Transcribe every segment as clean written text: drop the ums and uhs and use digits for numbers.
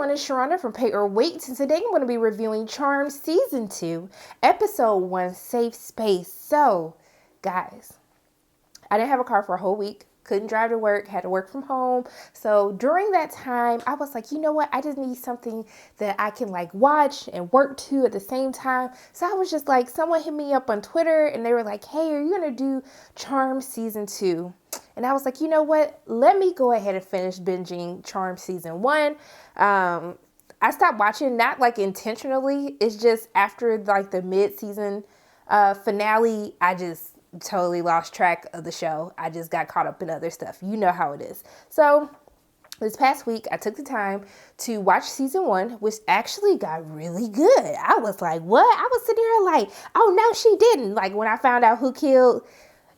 everyone, it's Sharona from Pay or Wait, and today I'm going to be reviewing Charmed Season 2, Episode 1, Safe Space. So, guys, I didn't have a car for a whole week, couldn't drive to work, had to work from home. So during that time, I was like, you know what? I just need something that I can like watch and work to at the same time. So I was just like, someone hit me up on Twitter and they were like, hey, are you going to do Charmed Season 2? And I was like, you know what? Let me go ahead and finish binging Charmed Season 1. I stopped watching, not like intentionally. It's just after like the mid-season finale, I just totally lost track of the show. I just got caught up in other stuff. You know how it is. So this past week, I took the time to watch season 1, which actually got really good. I was like, what? I was sitting here like, oh, no, she didn't. Like when I found out who killed,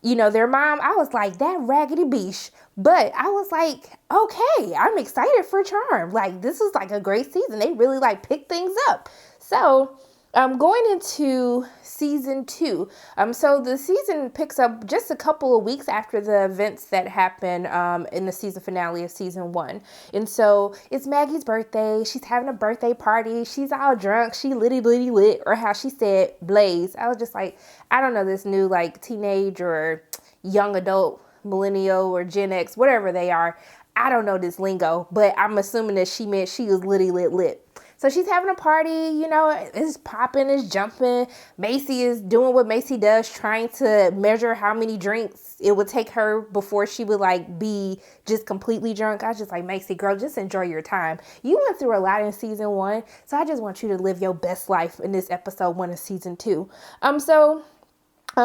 their mom, I was like, that raggedy beach. But I was like, okay, I'm excited for Charm. Like, this is like a great season. They really like pick things up. So going into season 2. So the season picks up just a couple of weeks after the events that happened in the season finale of season 1. And so it's Maggie's birthday. She's having a birthday party. She's all drunk. She litty lit, or how she said, blaze. I was just like, I don't know this new like teenage or young adult, millennial or Gen X, whatever they are. I don't know this lingo, but I'm assuming that she meant she was litty lit. So she's having a party, it's popping, it's jumping. Macy is doing what Macy does, trying to measure how many drinks it would take her before she would like be just completely drunk. I was just like, Macy, girl, just enjoy your time. You went through a lot in season 1, so I just want you to live your best life in this episode 1 of season 2.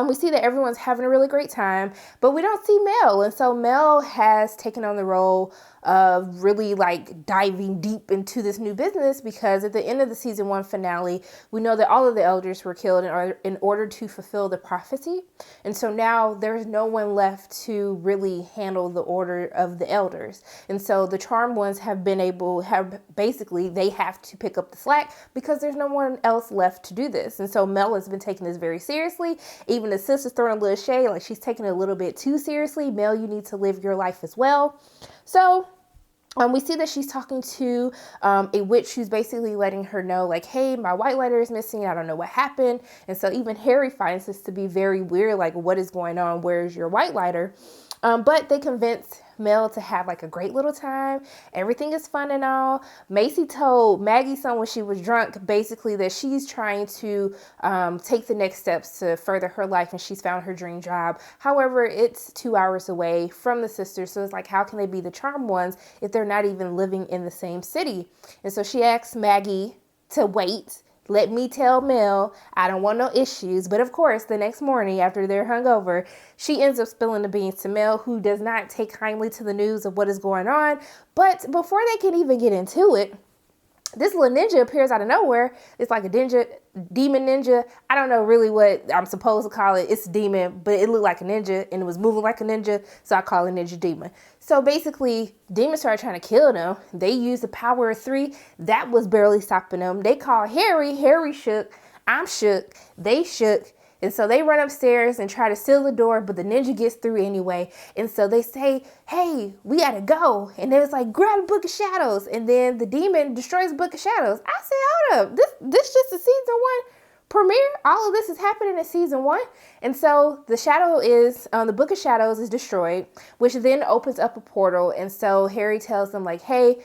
We see that everyone's having a really great time, but we don't see Mel. And so Mel has taken on the role of really like diving deep into this new business, because at the end of the season 1 finale, we know that all of the elders were killed in order to fulfill the prophecy. And so now there's no one left to really handle the order of the elders. And so the charmed ones they have to pick up the slack because there's no one else left to do this. And so Mel has been taking this very seriously. Even the sister's throwing a little shade, like she's taking it a little bit too seriously. Mel, you need to live your life as well. So we see that she's talking to a witch who's basically letting her know, like, hey, my white lighter is missing. I don't know what happened. And so even Harry finds this to be very weird. Like, what is going on? Where's your white lighter? But they convince Mel to have like a great little time. Everything is fun and all. Macy told Maggie's son when she was drunk, basically that she's trying to take the next steps to further her life, and she's found her dream job. However, it's 2 hours away from the sisters. So it's like, how can they be the charmed ones if they're not even living in the same city? And so she asks Maggie to wait. Let me tell Mel I don't want no issues. But of course, the next morning after they're hungover, she ends up spilling the beans to Mel, who does not take kindly to the news of what is going on. But before they can even get into it, this little ninja appears out of nowhere. It's like a demon ninja. I don't know really what I'm supposed to call it. It's a demon, but it looked like a ninja and it was moving like a ninja, so I call it Ninja Demon. So basically, demons started trying to kill them. They used the power of 3. That was barely stopping them. They called Harry. Harry shook. I'm shook. They shook. And so they run upstairs and try to seal the door, but the ninja gets through anyway. And so they say, hey, we gotta go. And then it's like, grab a Book of Shadows. And then the demon destroys the Book of Shadows. I say, hold up, this just a season 1 premiere? All of this is happening in season 1? And so the the Book of Shadows is destroyed, which then opens up a portal. And so Harry tells them like, hey,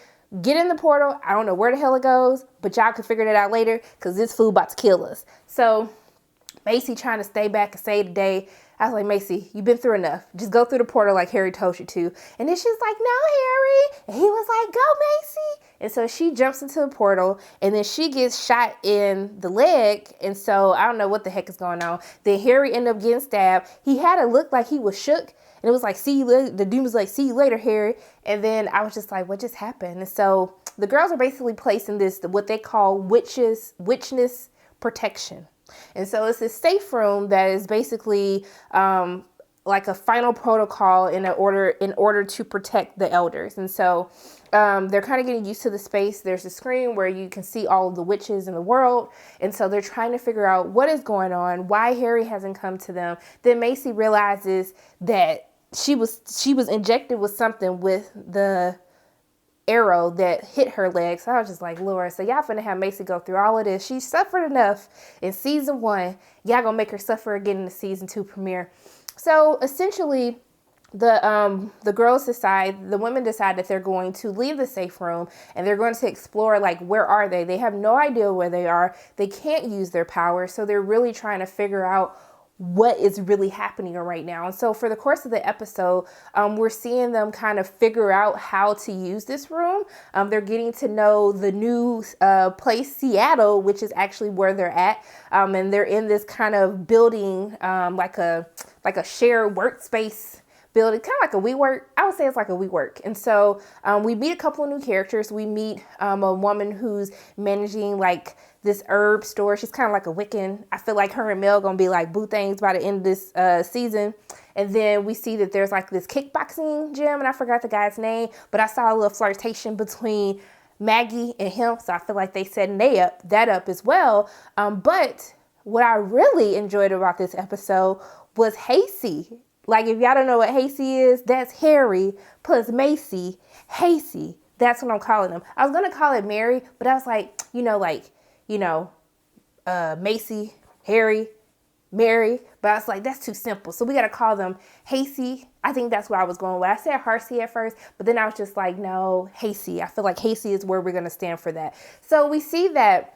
get in the portal. I don't know where the hell it goes, but y'all can figure it out later because this fool about to kill us. So Macy trying to stay back and save the day. I was like, Macy, you've been through enough. Just go through the portal like Harry told you to. And then she's like, no, Harry. And he was like, go, Macy. And so she jumps into the portal, and then she gets shot in the leg. And so I don't know what the heck is going on. Then Harry ended up getting stabbed. He had it look like he was shook. And it was like, see you later. The dude was like, see you later, Harry. And then I was just like, what just happened? And so the girls are basically placed in this, what they call witchness protection. And so it's this safe room that is basically like a final protocol in order to protect the elders. And so they're kind of getting used to the space. There's a screen where you can see all of the witches in the world. And so they're trying to figure out what is going on, why Harry hasn't come to them. Then Macy realizes that she was injected with something with the arrow that hit her leg. So I was just like, Lord, so y'all finna have Macy go through all of this. She suffered enough in season 1. Y'all gonna make her suffer again in the season 2 premiere. So essentially, the girls decide, the women decide that they're going to leave the safe room and they're going to explore, like, where are they? They have no idea where they are. They can't use their power. So they're really trying to figure out what is really happening right now. And so for the course of the episode, we're seeing them kind of figure out how to use this room. They're getting to know the new place, Seattle, which is actually where they're at. And they're in this kind of building, like a shared workspace building, kind of like a WeWork. I would say it's like a WeWork. And so we meet a couple of new characters. We meet a woman who's managing like this herb store. She's kind of like a Wiccan. I feel like her and Mel gonna be like boo things by the end of this season. And then we see that there's like this kickboxing gym, and I forgot the guy's name, but I saw a little flirtation between Maggie and him. So I feel like they set that up as well. But what I really enjoyed about this episode was Hasty. Like, if y'all don't know what Hasty is, that's Harry plus Macy. Hasty. That's what I'm calling them. I was going to call it Mary, but I was like, Macy, Harry, Mary. But I was like, that's too simple. So we got to call them Hasty. I think that's where I was going with. I said Harsey at first, but then I was just like, no, Hasty. I feel like Hasty is where we're going to stand for that. So we see that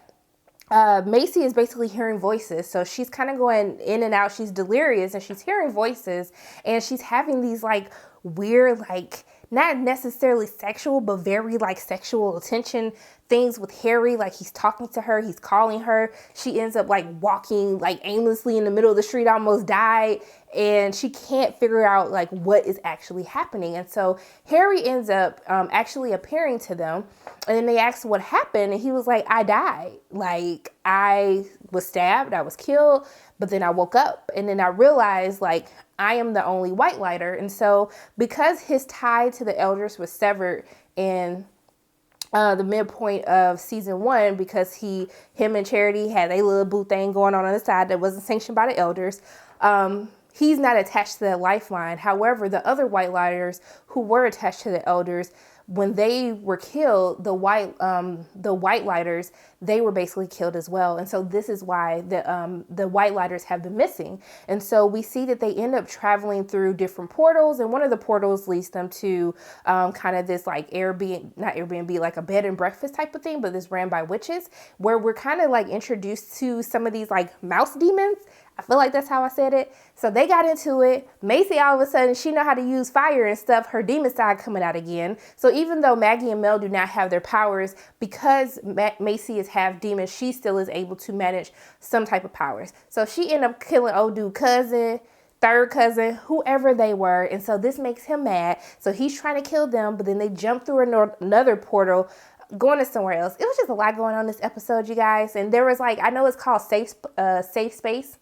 Macy is basically hearing voices. So she's kind of going in and out. She's delirious and she's hearing voices, and she's having these like weird, like not necessarily sexual, but very like sexual attention things with Harry. Like, he's talking to her, he's calling her. She ends up like walking like aimlessly in the middle of the street, almost died. And she can't figure out like what is actually happening. And so Harry ends up actually appearing to them. And then they asked what happened. And he was like, I died. Like, I was stabbed, I was killed, but then I woke up. And then I realized like I am the only white lighter. And so because his tie to the elders was severed in the midpoint of season 1, because him and Charity had a little boo thing going on the side that wasn't sanctioned by the elders, he's not attached to that lifeline. However, the other white lighters who were attached to the elders, when they were killed, the white lighters, they were basically killed as well. And so this is why the white lighters have been missing. And so we see that they end up traveling through different portals, and one of the portals leads them to kind of this like not Airbnb, like a bed and breakfast type of thing, but this ran by witches, where we're kind of like introduced to some of these like mouse demons. I feel like that's how I said it. So they got into it. Macy, all of a sudden, she know how to use fire and stuff. Her demon side coming out again. So even though Maggie and Mel do not have their powers, because Macy is half demon, she still is able to manage some type of powers. So she ended up killing old dude cousin, third cousin, whoever they were. And so this makes him mad. So he's trying to kill them, but then they jump through another portal, going to somewhere else. It was just a lot going on this episode, you guys. And there was like, I know it's called Safe Space.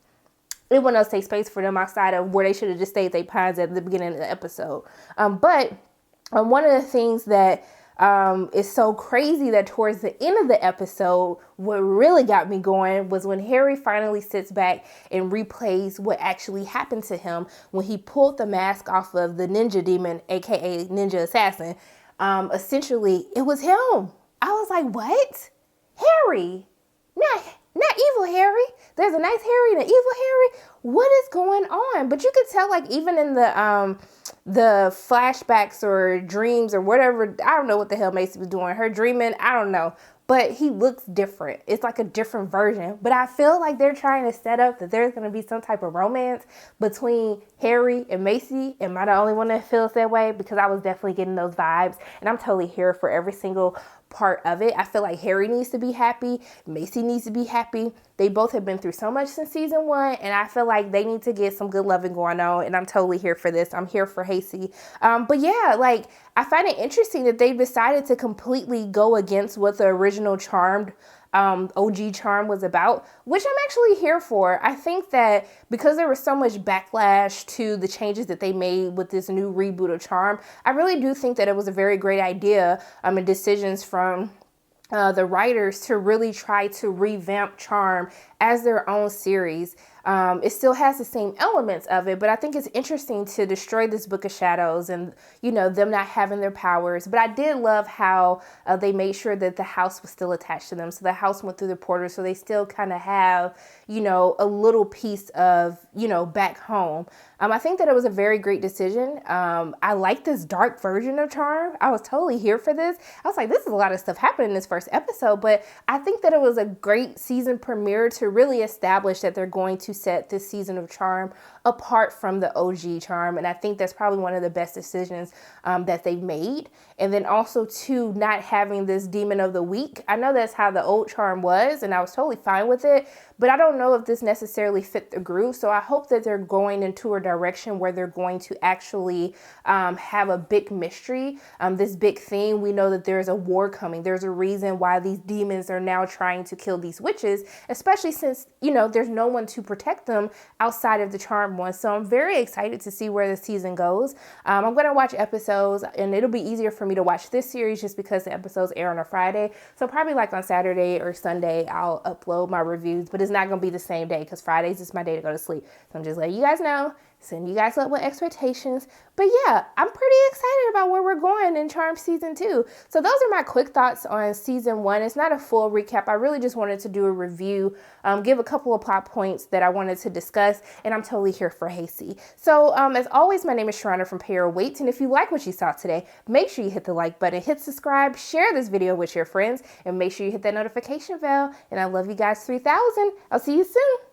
It wasn't a safe space for them outside of where they should have just stayed their pines at the beginning of the episode. But one of the things that is so crazy that towards the end of the episode, what really got me going was when Harry finally sits back and replays what actually happened to him when he pulled the mask off of the ninja demon, aka Ninja Assassin. Essentially, it was him. I was like, what? Harry? Not evil Harry. There's a nice Harry and an evil Harry. What is going on? But you could tell, like, even in the flashbacks or dreams or whatever, I don't know what the hell Macy was doing. Her dreaming, I don't know. But he looks different. It's like a different version. But I feel like they're trying to set up that there's going to be some type of romance between Harry and Macy. Am I the only one that feels that way? Because I was definitely getting those vibes. And I'm totally here for every single part of it. I feel like Harry needs to be happy. Macy needs to be happy. They both have been through so much since season 1, and I feel like they need to get some good loving going on, and I'm totally here for this. I'm here for Hasty. But yeah, like, I find it interesting that they decided to completely go against what the original Charmed OG Charm was about, which I'm actually here for. I think that because there was so much backlash to the changes that they made with this new reboot of Charm, I really do think that it was a very great idea and decisions from the writers to really try to revamp Charm as their own series. It still has the same elements of it, but I think it's interesting to destroy this Book of Shadows and, you know, them not having their powers. But I did love how they made sure that the house was still attached to them. So the house went through the portal, so they still kind of have, you know, a little piece of, you know, back home. I think that it was a very great decision. I like this dark version of Charm. I was totally here for this. I was like, this is a lot of stuff happening in this first episode, but I think that it was a great season premiere to really establish that they're going to set this season of Charm apart from the OG Charm. And I think that's probably one of the best decisions that they've made. And then also too, not having this Demon of the Week. I know that's how the old Charm was, and I was totally fine with it, but I don't know if this necessarily fit the groove. So I hope that they're going into a direction where they're going to actually have a big mystery, this big theme. We know that there's a war coming. There's a reason why these demons are now trying to kill these witches, especially since, you know, there's no one to protect them outside of the Charmed one. So I'm very excited to see where the season goes. I'm going to watch episodes, and it'll be easier for me to watch this series just because the episodes air on a Friday. So probably like on Saturday or Sunday, I'll upload my reviews, but it's not going to be the same day because Fridays is my day to go to sleep. So I'm just letting you guys know, send you guys up with expectations. But yeah, I'm pretty excited about where we're going in Charmed season 2. So those are my quick thoughts on season 1. It's not a full recap. I really just wanted to do a review, give a couple of plot points that I wanted to discuss, and I'm totally here for Hasty. So as always, my name is Sharona from Pay Your Weight, and if you like what you saw today, make sure you hit the like button, hit subscribe, share this video with your friends, and make sure you hit that notification bell. And I love you guys 3000. I'll see you soon.